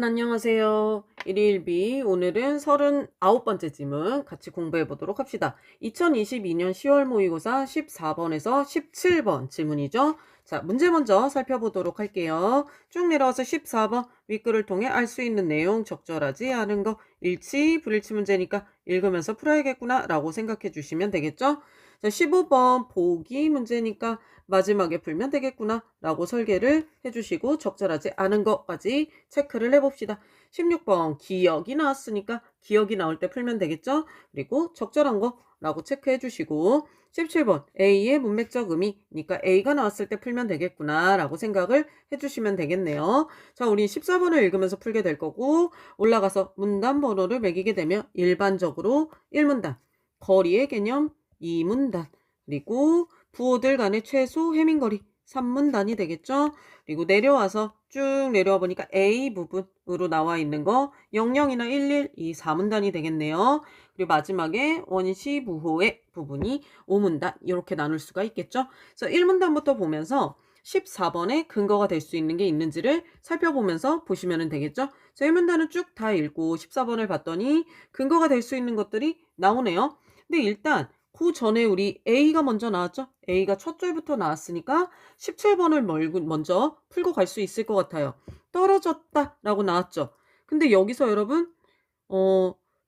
여러분 안녕하세요. 일일비 오늘은 39번째 질문 같이 공부해 보도록 합시다. 2022년 10월 모의고사 14번에서 17번 질문이죠. 자, 문제 먼저 살펴보도록 할게요. 쭉 내려와서 14번 윗글을 통해 알 수 있는 내용 적절하지 않은 거 일치, 불일치 문제니까 읽으면서 풀어야겠구나 라고 생각해 주시면 되겠죠. 자, 15번 보기 문제니까 마지막에 풀면 되겠구나 라고 설계를 해주시고 적절하지 않은 것까지 체크를 해봅시다. 16번 기억이 나왔으니까 기억이 나올 때 풀면 되겠죠. 그리고 적절한 거 라고 체크해 주시고 17번 A의 문맥적 의미니까 A가 나왔을 때 풀면 되겠구나 라고 생각을 해주시면 되겠네요. 자, 우리 14번을 읽으면서 풀게 될 거고 올라가서 문단 번호를 매기게 되면 일반적으로 1문단 거리의 개념 2문단 그리고 부호들 간의 최소 해민거리 3문단이 되겠죠. 그리고 내려와서 쭉 내려와 보니까 A 부분으로 나와 있는 거 00이나 11, 이 4문단이 되겠네요. 그리고 마지막에 원시 부호의 부분이 5문단 이렇게 나눌 수가 있겠죠. 그래서 1문단부터 보면서 14번에 근거가 될 수 있는 게 있는지를 살펴보면서 보시면 되겠죠. 그래서 1문단은 쭉 다 읽고 14번을 봤더니 근거가 될 수 있는 것들이 나오네요. 근데 일단 그 전에 우리 A가 먼저 나왔죠? A가 첫 줄부터 나왔으니까 17번을 먼저 풀고 갈 수 있을 것 같아요. 떨어졌다 라고 나왔죠? 근데 여기서 여러분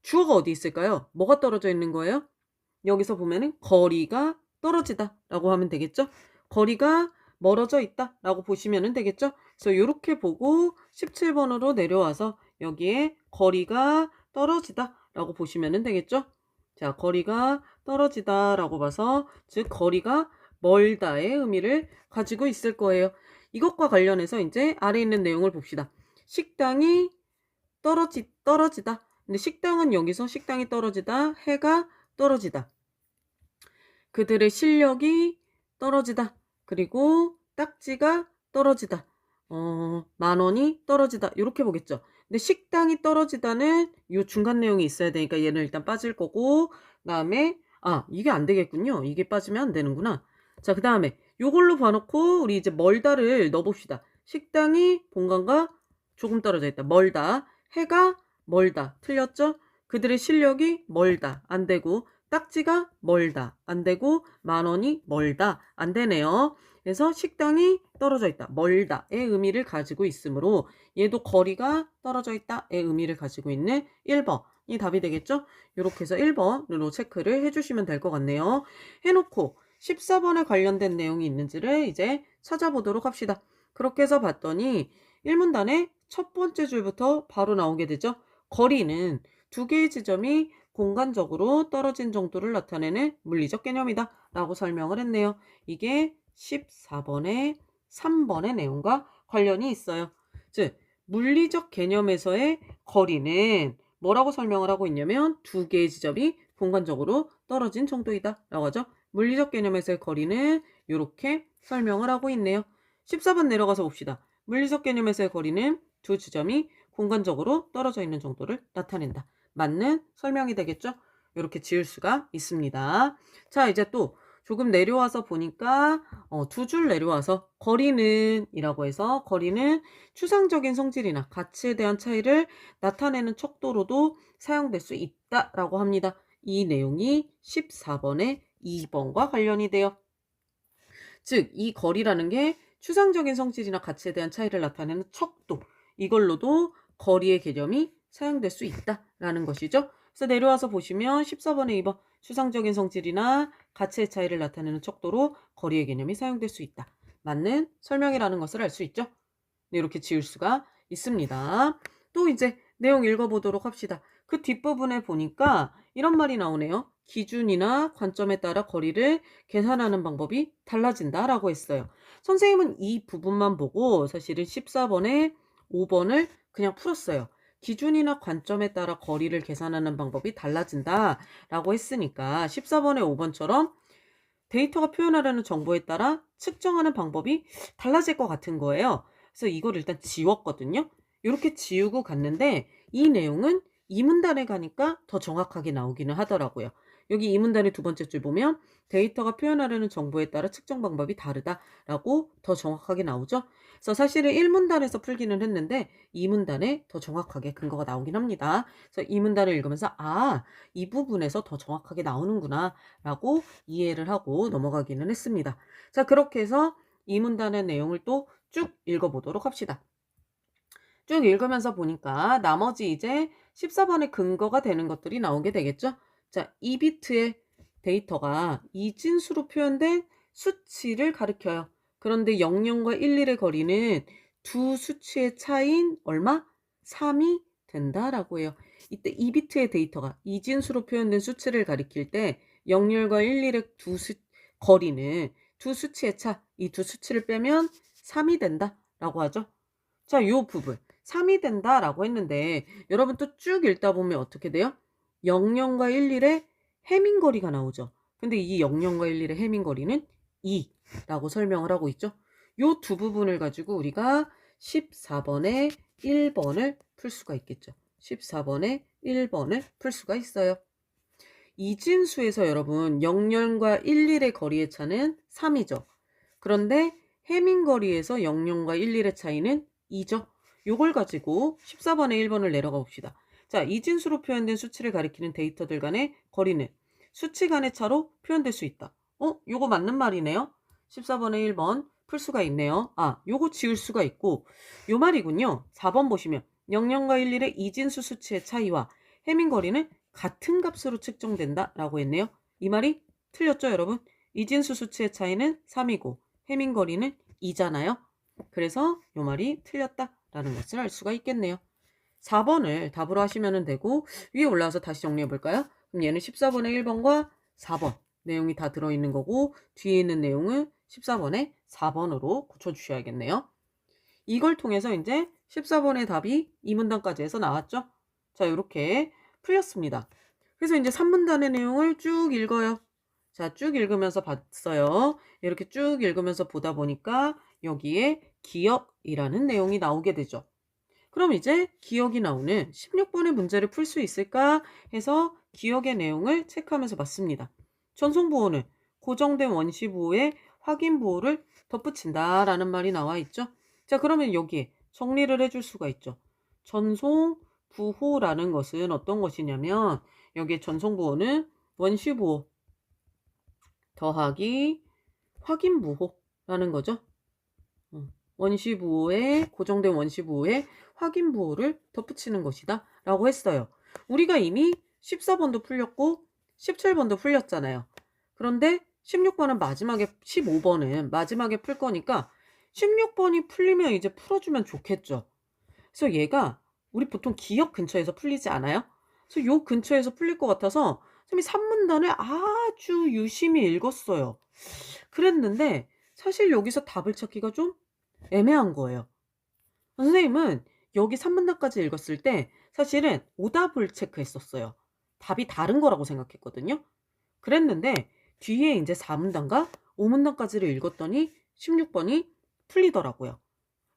주어가 어디 있을까요? 뭐가 떨어져 있는 거예요? 여기서 보면은 거리가 떨어지다 라고 하면 되겠죠? 거리가 멀어져 있다 라고 보시면 되겠죠? 그래서 이렇게 보고 17번으로 내려와서 여기에 거리가 떨어지다 라고 보시면 되겠죠? 자, 거리가 떨어지다 라고 봐서 즉 거리가 멀다의 의미를 가지고 있을 거예요. 이것과 관련해서 이제 아래 있는 내용을 봅시다. 식당이 떨어지다. 근데 식당은 여기서 식당이 떨어지다, 해가 떨어지다. 그들의 실력이 떨어지다. 그리고 딱지가 떨어지다. 10,000원이 떨어지다. 이렇게 보겠죠. 근데 식당이 떨어지다는 요 중간 내용이 있어야 되니까 얘는 일단 빠질 거고 그다음에 이게 안 되겠군요. 이게 빠지면 안 되는구나. 자, 그다음에 요걸로 봐놓고 우리 이제 멀다를 넣어봅시다. 식당이 본관과 조금 떨어져 있다. 멀다. 해가 멀다. 틀렸죠? 그들의 실력이 멀다. 안 되고 딱지가 멀다. 안 되고 10,000원이 멀다. 안 되네요. 그래서 식당이 떨어져 있다. 멀다의 의미를 가지고 있으므로 얘도 거리가 떨어져 있다의 의미를 가지고 있는 1번이 답이 되겠죠? 이렇게 해서 1번으로 체크를 해주시면 될 것 같네요. 해놓고 14번에 관련된 내용이 있는지를 이제 찾아보도록 합시다. 그렇게 해서 봤더니 1문단의 첫 번째 줄부터 바로 나오게 되죠. 거리는 두 개의 지점이 공간적으로 떨어진 정도를 나타내는 물리적 개념이다 라고 설명을 했네요. 이게 14번의 3번의 내용과 관련이 있어요. 즉 물리적 개념에서의 거리는 뭐라고 설명을 하고 있냐면 두 개의 지점이 공간적으로 떨어진 정도이다 라고 하죠. 물리적 개념에서의 거리는 이렇게 설명을 하고 있네요. 14번 내려가서 봅시다. 물리적 개념에서의 거리는 두 지점이 공간적으로 떨어져 있는 정도를 나타낸다. 맞는 설명이 되겠죠? 이렇게 지을 수가 있습니다. 자, 이제 또 조금 내려와서 보니까 두 줄 내려와서 거리는 이라고 해서 거리는 추상적인 성질이나 가치에 대한 차이를 나타내는 척도로도 사용될 수 있다라고 합니다. 이 내용이 14번의 2번과 관련이 돼요. 즉, 이 거리라는 게 추상적인 성질이나 가치에 대한 차이를 나타내는 척도 이걸로도 거리의 개념이 사용될 수 있다라는 것이죠. 그래서 내려와서 보시면 14번의 2번 추상적인 성질이나 가치의 차이를 나타내는 척도로 거리의 개념이 사용될 수 있다. 맞는 설명이라는 것을 알 수 있죠. 네, 이렇게 지을 수가 있습니다. 또 이제 내용 읽어보도록 합시다. 그 뒷부분에 보니까 이런 말이 나오네요. 기준이나 관점에 따라 거리를 계산하는 방법이 달라진다라고 했어요. 선생님은 이 부분만 보고 사실은 14번에 5번을 그냥 풀었어요. 기준이나 관점에 따라 거리를 계산하는 방법이 달라진다라고 했으니까 14번에 5번처럼 데이터가 표현하려는 정보에 따라 측정하는 방법이 달라질 것 같은 거예요. 그래서 이걸 일단 지웠거든요. 이렇게 지우고 갔는데 이 내용은 이 문단에 가니까 더 정확하게 나오기는 하더라고요. 여기 이 문단의 두 번째 줄 보면 데이터가 표현하려는 정보에 따라 측정 방법이 다르다라고 더 정확하게 나오죠. 그래서 사실은 1문단에서 풀기는 했는데 2문단에 더 정확하게 근거가 나오긴 합니다. 그래서 이 문단을 읽으면서 이 부분에서 더 정확하게 나오는구나 라고 이해를 하고 넘어가기는 했습니다. 자, 그렇게 해서 이 문단의 내용을 또 쭉 읽어보도록 합시다. 쭉 읽으면서 보니까 나머지 이제 14번의 근거가 되는 것들이 나오게 되겠죠. 자, 2비트의 데이터가 이진수로 표현된 수치를 가리켜요. 그런데 00과 11의 거리는 두 수치의 차이인 얼마? 3이 된다라고 해요. 이때 2비트의 데이터가 이진수로 표현된 수치를 가리킬 때 00과 11의 거리는 두 수치의 차, 이 두 수치를 빼면 3이 된다라고 하죠. 자, 요 부분 3이 된다라고 했는데 여러분 또 쭉 읽다 보면 어떻게 돼요? 00과 11의 해민거리가 나오죠. 근데 이 00과 11의 해민거리는 2라고 설명을 하고 있죠. 요 두 부분을 가지고 우리가 14번에 1번을 풀 수가 있겠죠. 14번에 1번을 풀 수가 있어요. 이진수에서 여러분 00과 11의 거리의 차는 3이죠. 그런데 해민거리에서 00과 11의 차이는 2죠. 요걸 가지고 14번에 1번을 내려가 봅시다. 자, 이진수로 표현된 수치를 가리키는 데이터들 간의 거리는 수치 간의 차로 표현될 수 있다. 요거 맞는 말이네요. 14번에 1번 풀 수가 있네요. 요거 지울 수가 있고 요 말이군요. 4번 보시면 00과 11의 이진수 수치의 차이와 해민거리는 같은 값으로 측정된다 라고 했네요. 이 말이 틀렸죠, 여러분? 이진수 수치의 차이는 3이고 해민거리는 2잖아요. 그래서 이 말이 틀렸다라는 것을 알 수가 있겠네요. 4번을 답으로 하시면 되고 위에 올라와서 다시 정리해 볼까요? 그럼 얘는 14번의 1번과 4번 내용이 다 들어있는 거고 뒤에 있는 내용은 14번의 4번으로 고쳐주셔야겠네요. 이걸 통해서 이제 14번의 답이 이 문단까지 해서 나왔죠. 자, 이렇게 풀렸습니다. 그래서 이제 3문단의 내용을 쭉 읽어요. 자, 쭉 읽으면서 봤어요. 이렇게 쭉 읽으면서 보다 보니까 여기에 기억이라는 내용이 나오게 되죠. 그럼 이제 기억이 나오는 16번의 문제를 풀 수 있을까 해서 기억의 내용을 체크하면서 봤습니다. 전송보호는 고정된 원시보호에 확인보호를 덧붙인다라는 말이 나와 있죠. 자, 그러면 여기에 정리를 해줄 수가 있죠. 전송부호라는 것은 어떤 것이냐면 여기에 전송보호는 원시보호 더하기 확인부호라는 거죠. 원시부호에 고정된 원시부호에 확인부호를 덧붙이는 것이다 라고 했어요. 우리가 이미 14번도 풀렸고 17번도 풀렸잖아요. 그런데 16번은 마지막에 15번은 마지막에 풀 거니까 16번이 풀리면 이제 풀어주면 좋겠죠. 그래서 얘가 우리 보통 기억 근처에서 풀리지 않아요? 그래서 요 근처에서 풀릴 것 같아서 선생님이 3문단을 아주 유심히 읽었어요. 그랬는데 사실 여기서 답을 찾기가 좀 애매한 거예요. 선생님은 여기 3문단까지 읽었을 때 사실은 오답을 체크했었어요. 답이 다른 거라고 생각했거든요. 그랬는데 뒤에 이제 4문단과 5문단까지를 읽었더니 16번이 풀리더라고요.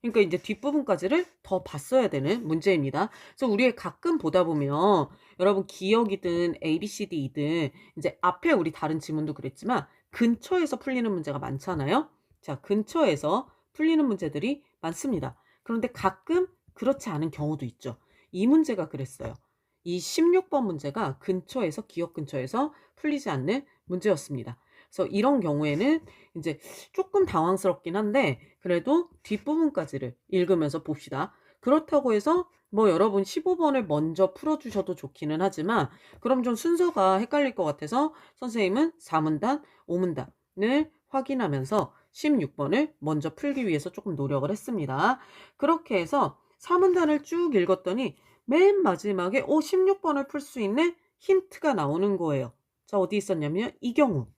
그러니까 이제 뒷부분까지를 더 봤어야 되는 문제입니다. 그래서 우리가 가끔 보다 보면 여러분 기억이든 ABCD이든 이제 앞에 우리 다른 지문도 그랬지만 근처에서 풀리는 문제가 많잖아요. 자, 근처에서 풀리는 문제들이 많습니다. 그런데 가끔 그렇지 않은 경우도 있죠. 이 문제가 그랬어요. 이 16번 문제가 근처에서 기억 근처에서 풀리지 않는 문제였습니다. 그래서 이런 경우에는 이제 조금 당황스럽긴 한데 그래도 뒷부분까지를 읽으면서 봅시다. 그렇다고 해서 뭐 여러분 15번을 먼저 풀어주셔도 좋기는 하지만 그럼 좀 순서가 헷갈릴 것 같아서 선생님은 4문단, 5문단을 확인하면서 16번을 먼저 풀기 위해서 조금 노력을 했습니다. 그렇게 해서 4문단을 쭉 읽었더니 맨 마지막에 16번을 풀 수 있는 힌트가 나오는 거예요. 자, 어디 있었냐면 이 경우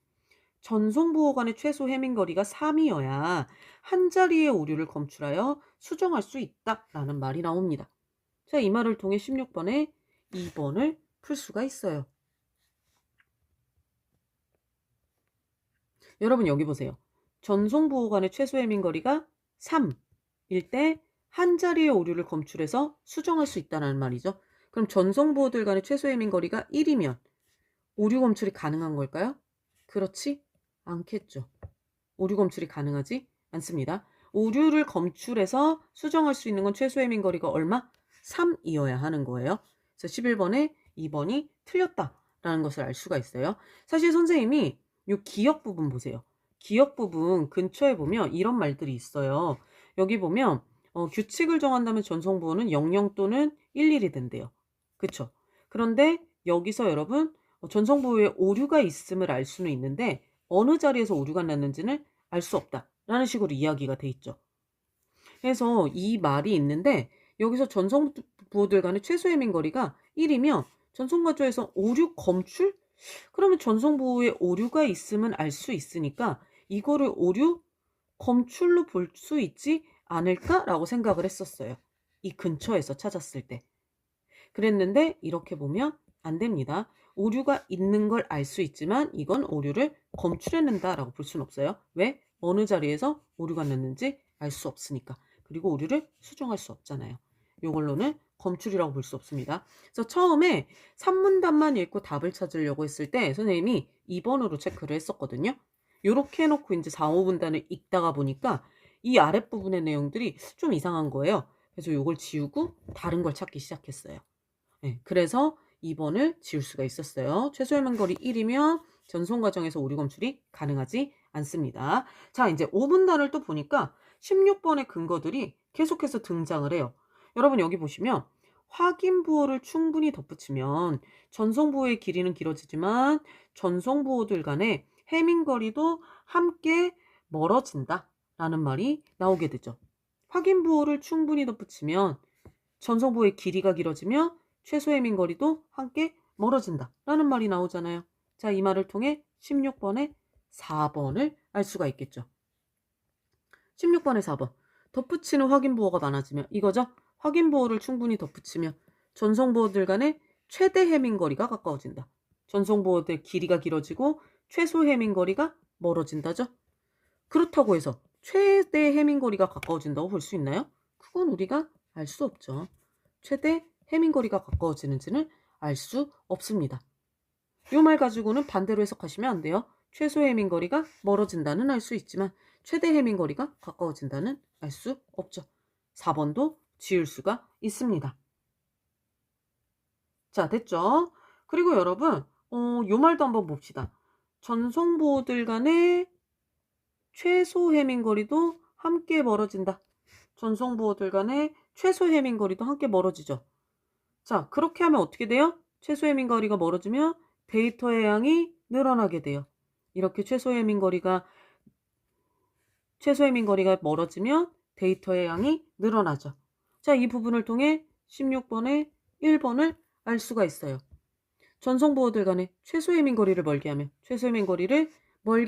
전송부호 간의 최소 해민거리가 3이어야 한 자리의 오류를 검출하여 수정할 수 있다라는 말이 나옵니다. 자, 이 말을 통해 16번에 2번을 풀 수가 있어요. 여러분 여기 보세요. 전송부호 간의 최소 해민거리가 3일 때 한 자리의 오류를 검출해서 수정할 수 있다는 말이죠. 그럼 전송부호들 간의 최소 해민거리가 1이면 오류 검출이 가능한 걸까요? 그렇지 않겠죠. 오류 검출이 가능하지 않습니다. 오류를 검출해서 수정할 수 있는 건 최소 해민 거리가 얼마? 3이어야 하는 거예요. 그래서 11번에 2번이 틀렸다라는 것을 알 수가 있어요. 사실 선생님이 이 기역 부분 보세요. 기역 부분 근처에 보면 이런 말들이 있어요. 여기 보면 규칙을 정한다면 전송부호는 00 또는 11이 된대요. 그쵸? 그런데 여기서 여러분 전송부호에 오류가 있음을 알 수는 있는데 어느 자리에서 오류가 났는지는 알 수 없다라는 식으로 이야기가 돼 있죠. 그래서 이 말이 있는데 여기서 전송부호들 간의 최소 해민 거리가 1이면 전송과조에서 오류 검출? 그러면 전송부호에 오류가 있음은 알 수 있으니까 이거를 오류 검출로 볼 수 있지 않을까라고 생각을 했었어요. 이 근처에서 찾았을 때. 그랬는데 이렇게 보면 안 됩니다. 오류가 있는 걸 알 수 있지만 이건 오류를 검출해낸다라고 볼 수는 없어요. 왜? 어느 자리에서 오류가 났는지 알 수 없으니까. 그리고 오류를 수정할 수 없잖아요. 이걸로는 검출이라고 볼 수 없습니다. 그래서 처음에 3문단만 읽고 답을 찾으려고 했을 때 선생님이 2번으로 체크를 했었거든요. 이렇게 해놓고 이제 4, 5분단을 읽다가 보니까 이 아랫부분의 내용들이 좀 이상한 거예요. 그래서 이걸 지우고 다른 걸 찾기 시작했어요. 네, 그래서 2번을 지울 수가 있었어요. 최소 해민 거리 1이면 전송 과정에서 오류 검출이 가능하지 않습니다. 자, 이제 5분단을 또 보니까 16번의 근거들이 계속해서 등장을 해요. 여러분 여기 보시면 확인 부호를 충분히 덧붙이면 전송 부호의 길이는 길어지지만 전송 부호들 간의 해민 거리도 함께 멀어진다 라는 말이 나오게 되죠. 확인 부호를 충분히 덧붙이면 전송 부호의 길이가 길어지면 최소 해민 거리도 함께 멀어진다 라는 말이 나오잖아요. 자, 이 말을 통해 16번에 4번을 알 수가 있겠죠. 16번에 4번. 덧붙이는 확인부호가 많아지면 이거죠. 확인부호를 충분히 덧붙이면 전송부호들 간의 최대 해민거리가 가까워진다. 전송부호들 길이가 길어지고 최소 해민거리가 멀어진다죠. 그렇다고 해서 최대 해민거리가 가까워진다고 볼 수 있나요? 그건 우리가 알 수 없죠. 최대 해민거리가 가까워지는지는 알 수 없습니다. 이 말 가지고는 반대로 해석하시면 안 돼요. 최소 해민거리가 멀어진다는 알 수 있지만 최대 해민거리가 가까워진다는 알 수 없죠. 4번도 지울 수가 있습니다. 자, 됐죠? 그리고 여러분 요 말도 한번 봅시다. 전송부호들 간의 최소 해민거리도 함께 멀어진다. 전송부호들 간의 최소 해민거리도 함께 멀어지죠. 자, 그렇게 하면 어떻게 돼요? 최소 해민거리가 멀어지면 데이터의 양이 늘어나게 돼요. 이렇게 최소 해민거리가 멀어지면 데이터의 양이 늘어나죠. 자, 이 부분을 통해 16번에 1번을 알 수가 있어요. 전송부호들 간의 최소 해민거리를 멀게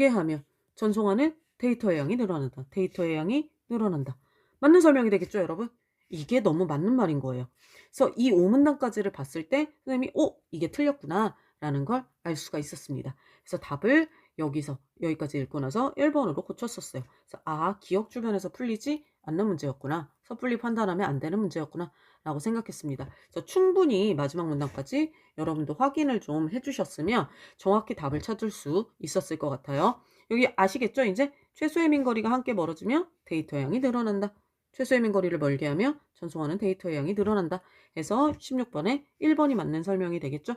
하면 전송하는 데이터의 양이 늘어난다. 데이터의 양이 늘어난다. 맞는 설명이 되겠죠, 여러분? 이게 너무 맞는 말인 거예요. 그래서 이 5문단까지를 봤을 때 선생님이 이게 틀렸구나 라는 걸 알 수가 있었습니다. 그래서 답을 여기까지 읽고 나서 1번으로 고쳤었어요. 그래서 기억 주변에서 풀리지 않는 문제였구나. 섣불리 판단하면 안 되는 문제였구나 라고 생각했습니다. 그래서 충분히 마지막 문단까지 여러분도 확인을 좀 해주셨으면 정확히 답을 찾을 수 있었을 것 같아요. 여기 아시겠죠? 이제 최소 해민거리가 함께 멀어지면 데이터 양이 늘어난다. 최소 해민거리를 멀게 하며 전송하는 데이터의 양이 늘어난다. 해서 16번에 1번이 맞는 설명이 되겠죠?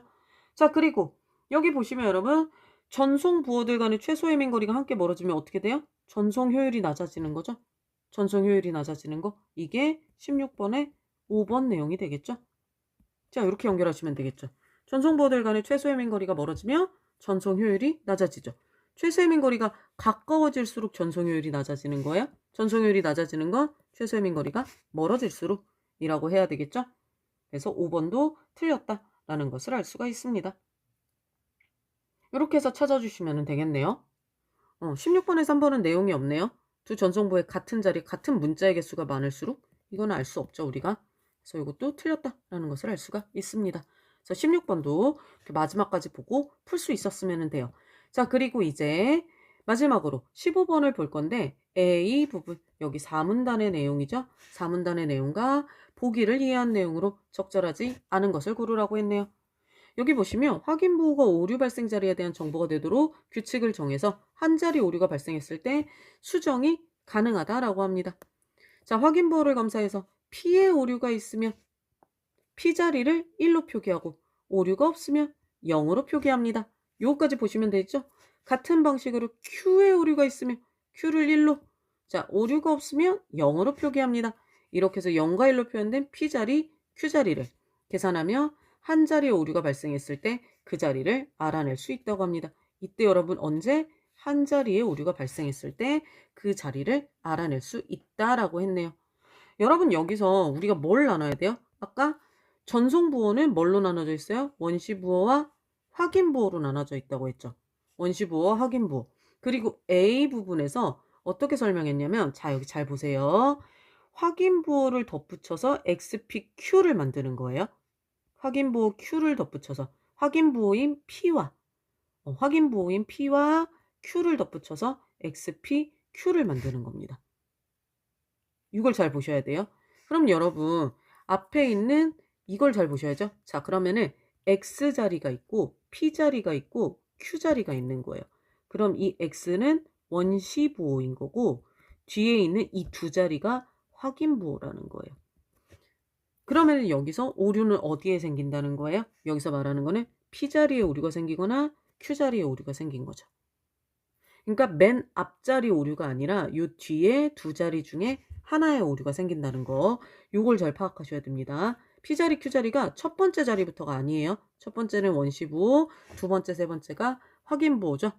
자, 그리고 여기 보시면 여러분 전송 부호들 간의 최소 해민거리가 함께 멀어지면 어떻게 돼요? 전송 효율이 낮아지는 거죠? 전송 효율이 낮아지는 거. 이게 16번에 5번 내용이 되겠죠? 자, 이렇게 연결하시면 되겠죠. 전송 부호들 간의 최소 해민거리가 멀어지면 전송 효율이 낮아지죠. 최소 해민거리가 가까워질수록 전송 효율이 낮아지는 거예요. 전송 효율이 낮아지는 건 최소 해민거리가 멀어질수록 이라고 해야 되겠죠? 그래서 5번도 틀렸다라는 것을 알 수가 있습니다. 이렇게 해서 찾아주시면 되겠네요. 16번에 3번은 내용이 없네요. 두 전송부의 같은 자리, 같은 문자의 개수가 많을수록 이거는 알 수 없죠, 우리가. 그래서 이것도 틀렸다라는 것을 알 수가 있습니다. 그래서 16번도 마지막까지 보고 풀 수 있었으면 돼요. 자, 그리고 이제 마지막으로 15번을 볼 건데 A 부분, 여기 4문단의 내용이죠. 4문단의 내용과 보기를 이해한 내용으로 적절하지 않은 것을 고르라고 했네요. 여기 보시면 확인부호가 오류 발생 자리에 대한 정보가 되도록 규칙을 정해서 한 자리 오류가 발생했을 때 수정이 가능하다라고 합니다. 자, 확인부호를 검사해서 P의 오류가 있으면 P 자리를 1로 표기하고 오류가 없으면 0으로 표기합니다. 요거까지 보시면 되죠? 같은 방식으로 Q의 오류가 있으면 Q를 1로, 자, 오류가 없으면 0으로 표기합니다. 이렇게 해서 0과 1로 표현된 P 자리, Q 자리를 계산하며 한 자리에 오류가 발생했을 때 그 자리를 알아낼 수 있다고 합니다. 이때 여러분 언제 한 자리에 오류가 발생했을 때 그 자리를 알아낼 수 있다라고 했네요. 여러분 여기서 우리가 뭘 나눠야 돼요? 아까 전송부호는 뭘로 나눠져 있어요? 원시부호와 확인부호로 나눠져 있다고 했죠. 원시부호와 확인부호. 그리고 A 부분에서 어떻게 설명했냐면, 자, 여기 잘 보세요. 확인부호를 덧붙여서 XPQ를 만드는 거예요. 확인부호 Q를 덧붙여서 확인부호인 P와 Q를 덧붙여서 XPQ를 만드는 겁니다. 이걸 잘 보셔야 돼요. 그럼 여러분 앞에 있는 이걸 잘 보셔야죠. 자, 그러면은 X 자리가 있고 P 자리가 있고 Q 자리가 있는 거예요. 그럼 이 X는 원시부호인 거고 뒤에 있는 이 두 자리가 확인부호라는 거예요. 그러면 여기서 오류는 어디에 생긴다는 거예요? 여기서 말하는 거는 P 자리에 오류가 생기거나 Q 자리에 오류가 생긴 거죠. 그러니까 맨 앞자리 오류가 아니라 요 뒤에 두 자리 중에 하나의 오류가 생긴다는 거, 요걸 잘 파악하셔야 됩니다. P자리, Q자리가 첫 번째 자리부터가 아니에요. 첫 번째는 원시부호, 두 번째, 세 번째가 확인부호죠.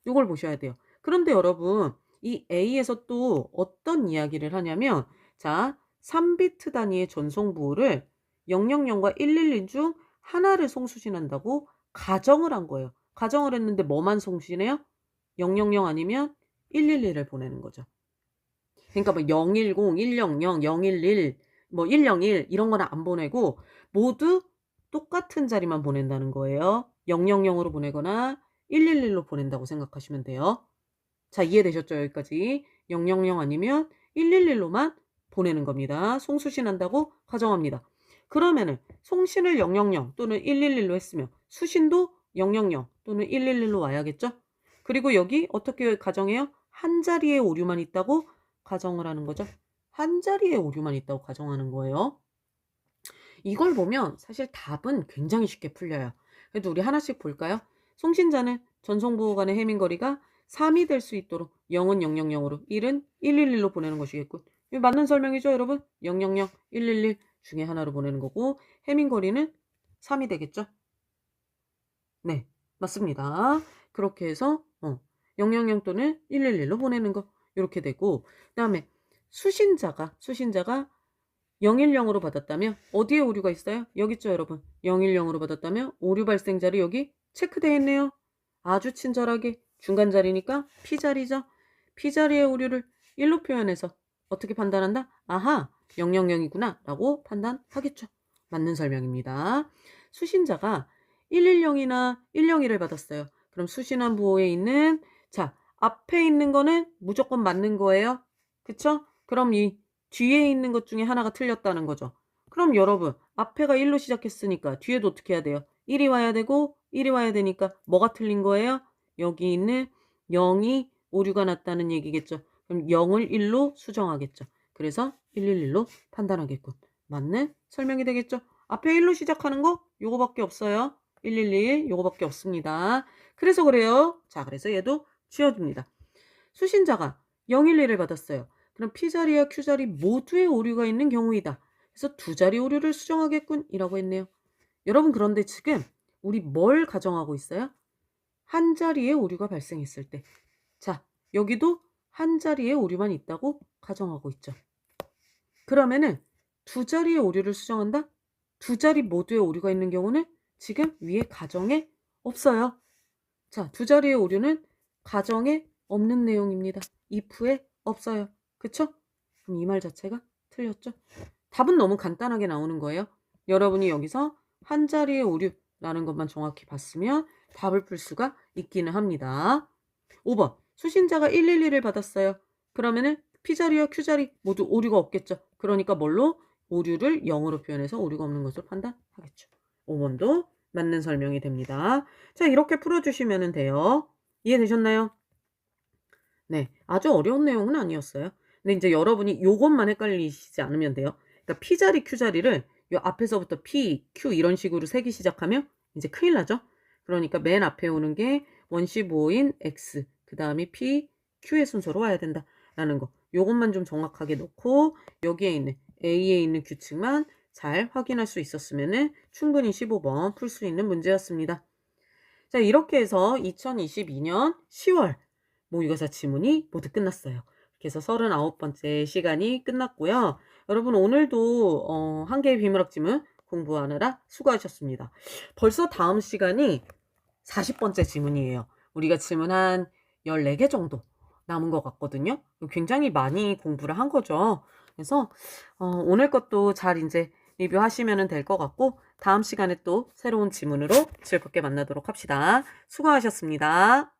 요걸 보셔야 돼요. 그런데 여러분, 이 A에서 또 어떤 이야기를 하냐면, 자, 3비트 단위의 전송부호를 000과 111 중 하나를 송수신한다고 가정을 한 거예요. 가정을 했는데 뭐만 송신해요? 000 아니면 111을 보내는 거죠. 그러니까 뭐 010, 100, 011, 뭐 101 이런 거는 안 보내고 모두 똑같은 자리만 보낸다는 거예요. 000으로 보내거나 111로 보낸다고 생각하시면 돼요. 자, 이해되셨죠? 여기까지. 000 아니면 111로만 보내는 겁니다. 송수신한다고 가정합니다. 그러면은 송신을 000 또는 111로 했으면 수신도 000 또는 111로 와야겠죠? 그리고 여기 어떻게 가정해요? 한 자리에 오류만 있다고 가정을 하는 거죠. 한 자리에 오류만 있다고 가정하는 거예요. 이걸 보면 사실 답은 굉장히 쉽게 풀려요. 그래도 우리 하나씩 볼까요? 송신자는 전송부호 간의 해밍거리가 3이 될 수 있도록 0은 000으로 1은 111로 보내는 것이겠군. 이거 맞는 설명이죠, 여러분? 000, 111 중에 하나로 보내는 거고 해밍거리는 3이 되겠죠? 네, 맞습니다. 그렇게 해서 000 또는 111로 보내는 거 이렇게 되고, 그 다음에 수신자가 010으로 받았다면 어디에 오류가 있어요? 여기 있죠, 여러분. 010으로 받았다면 오류 발생 자리 여기 체크되어 있네요. 아주 친절하게 중간 자리니까 P자리죠. P자리의 오류를 1로 표현해서 어떻게 판단한다? 아하, 000이구나 라고 판단하겠죠. 맞는 설명입니다. 수신자가 110이나 101을 받았어요. 그럼 수신한 부호에 있는, 자, 앞에 있는 거는 무조건 맞는 거예요. 그쵸? 그럼 이 뒤에 있는 것 중에 하나가 틀렸다는 거죠. 그럼 여러분, 앞에가 1로 시작했으니까 뒤에도 어떻게 해야 돼요? 1이 와야 되고 1이 와야 되니까 뭐가 틀린 거예요? 여기 있는 0이 오류가 났다는 얘기겠죠. 그럼 0을 1로 수정하겠죠. 그래서 111로 판단하겠군. 맞는 설명이 되겠죠. 앞에 1로 시작하는 거 요거밖에 없어요. 111 요거밖에 없습니다. 그래서 그래요. 자, 그래서 얘도 지워줍니다. 수신자가 011을 받았어요. 그럼 P자리와 Q자리 모두에 오류가 있는 경우이다. 그래서 두 자리 오류를 수정하겠군 이라고 했네요. 여러분, 그런데 지금 우리 뭘 가정하고 있어요? 한 자리에 오류가 발생했을 때. 자, 여기도 한 자리에 오류만 있다고 가정하고 있죠. 그러면은 두 자리의 오류를 수정한다? 두 자리 모두에 오류가 있는 경우는 지금 위에 가정에 없어요. 자, 두 자리의 오류는 가정에 없는 내용입니다. if에 없어요. 그쵸? 그럼 이 말 자체가 틀렸죠? 답은 너무 간단하게 나오는 거예요. 여러분이 여기서 한 자리의 오류라는 것만 정확히 봤으면 답을 풀 수가 있기는 합니다. 5번. 수신자가 111을 받았어요. 그러면은 P자리와 Q자리 모두 오류가 없겠죠. 그러니까 뭘로? 오류를 0으로 표현해서 오류가 없는 것으로 판단하겠죠. 5번도 맞는 설명이 됩니다. 자, 이렇게 풀어주시면 돼요. 이해되셨나요? 네, 아주 어려운 내용은 아니었어요. 근데 이제 여러분이 요것만 헷갈리시지 않으면 돼요. 그러니까 P자리, Q자리를 요 앞에서부터 P, Q 이런 식으로 세기 시작하면 이제 큰일 나죠? 그러니까 맨 앞에 오는 게 원시5인 X, 그 다음에 P, Q의 순서로 와야 된다라는 거. 요것만 좀 정확하게 넣고 여기에 있는 A에 있는 규칙만 잘 확인할 수 있었으면 충분히 15번 풀 수 있는 문제였습니다. 자, 이렇게 해서 2022년 10월 모의고사 지문이 모두 끝났어요. 그래서 39번째 시간이 끝났고요. 여러분 오늘도 한 개의 비문학 지문 공부하느라 수고하셨습니다. 벌써 다음 시간이 40번째 지문이에요. 우리가 지문 한 14개 정도 남은 것 같거든요. 굉장히 많이 공부를 한 거죠. 그래서 오늘 것도 잘 이제 리뷰하시면 될 것 같고 다음 시간에 또 새로운 지문으로 즐겁게 만나도록 합시다. 수고하셨습니다.